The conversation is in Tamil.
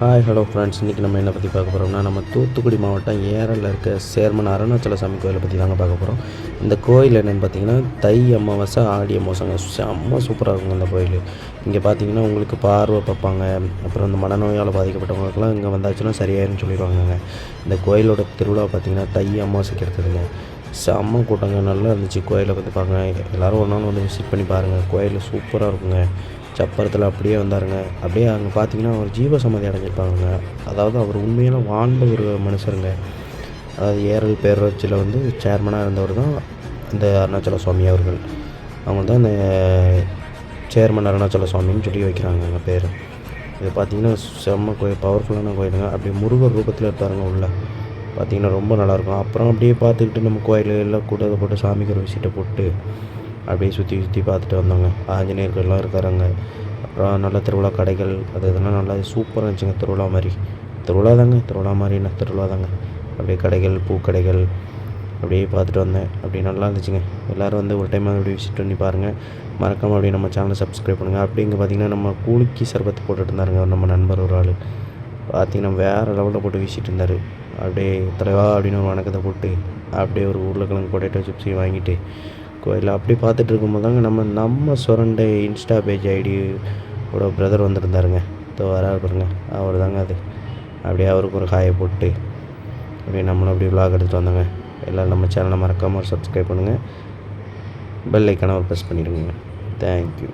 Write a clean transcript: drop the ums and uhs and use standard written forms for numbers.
ஹாய் ஹலோ ஃப்ரெண்ட்ஸ், இன்றைக்கி நம்ம என்ன பற்றி பார்க்க போகிறோம்னா, நம்ம தூத்துக்குடி மாவட்டம் ஏரலில் இருக்க சேர்மன் அருணாச்சல சாமி கோயிலை பற்றி தாங்க பார்க்க போகிறோம். இந்த கோயில் என்னென்னு பார்த்தீங்கன்னா, தை அமாவாசை ஆடி அமாவாசைங்க செம்ம சூப்பராக இருக்குங்க இந்த கோயில். இங்கே பார்த்தீங்கன்னா உங்களுக்கு பார்வை பார்ப்பாங்க. அப்புறம் இந்த மனநோயால் பாதிக்கப்பட்டவங்களுக்குலாம் இங்கே வந்தாச்சுன்னா சரியாயிருன்னு சொல்லிடுவாங்கங்க. இந்த கோயிலோட திருவிழா பார்த்திங்கன்னா தை அமாவாசைக்கு எடுத்ததுங்க. செம்ம கூட்டங்க, நல்லா இருந்துச்சு. கோயிலை பற்றி பார்க்க எல்லோரும் ஒரு நாள் வந்து விசிட் பண்ணி பாருங்கள். கோயில் சூப்பராக இருக்குங்க. சப்பரத்தில் அப்படியே வந்தாருங்க. அப்படியே அங்கே பார்த்தீங்கன்னா அவர் ஜீவசமாதி அடைஞ்சிருப்பாங்க. அதாவது அவர் உண்மையில வாழ்ந்த ஒரு மனுஷருங்க. அதாவது ஏரல் பேரூராட்சியில் வந்து சேர்மனாக இருந்தவர் தான் இந்த அருணாச்சல சுவாமி அவர்கள். அவங்க தான் இந்த சேர்மன் அருணாச்சல சுவாமின்னு சொல்லி வைக்கிறாங்க பேர். இது பார்த்திங்கன்னா செம்ம கோயில், பவர்ஃபுல்லான கோயிலுங்க. அப்படியே முருகர் ரூபத்தில் இருப்பாருங்க உள்ள. பார்த்திங்கன்னா ரொம்ப நல்லாயிருக்கும். அப்புறம் அப்படியே பார்த்துக்கிட்டு நம்ம கோயிலெல்லாம் கூட்டத்தை போட்டு சாமிக்கு ஒரு விசிட்டை போட்டு அப்படியே சுற்றி சுற்றி பார்த்துட்டு வந்தோங்க. ஆஞ்சநேயர்கள்லாம் இருக்காருங்க. அப்புறம் நல்ல திருவிழா கடைகள் இதெல்லாம் நல்லா சூப்பராக இருந்துச்சுங்க. திருவிழா மாதிரி திருவிழா மாதிரி என்ன திருவிழா தாங்க. அப்படியே கடைகள், பூக்கடைகள் அப்படியே பார்த்துட்டு வந்தேன். அப்படியே நல்லா இருந்துச்சுங்க. எல்லோரும் வந்து ஒரு டைம் அப்படி விசிட் பண்ணி பாருங்கள். மறக்காமல் அப்படியே நம்ம சேனலை சப்ஸ்கிரைப் பண்ணுங்கள். அப்படி இங்கே பார்த்திங்கன்னா நம்ம கூலிக்கு சர்பத்து போட்டுட்டு இருந்தாருங்க நம்ம நண்பர் ஒரு ஆள். பார்த்திங்கன்னா வேறு லெவலில் போட்டு வீசிட்டு இருந்தார். அப்படியே தலைவா அப்படின்னு ஒரு வணக்கத்தை போட்டு அப்படியே ஒரு உருளைக்கிழங்கு பொட்டேட்டோ சிப்ஸையும் வாங்கிட்டு கோயிலில் அப்படி பார்த்துட்டு இருக்கும்போது தாங்க நம்ம சுரண்டை இன்ஸ்டா பேஜ் ஐடியோட பிரதர் வந்துருந்தாருங்க. வராரு பாருங்க, அவர் தாங்க அது. அப்படியே அவருக்கு ஒரு காயை போட்டு அப்படியே நம்மளும் அப்படியே விளாக் எடுத்துகிட்டு வந்தோங்க. எல்லோரும் நம்ம சேனலை மறக்காமல் ஒரு சப்ஸ்கிரைப் பண்ணுங்கள். பெல் ஐக்கானை ஒரு ப்ரெஸ் பண்ணிடுங்க. தேங்க்யூ.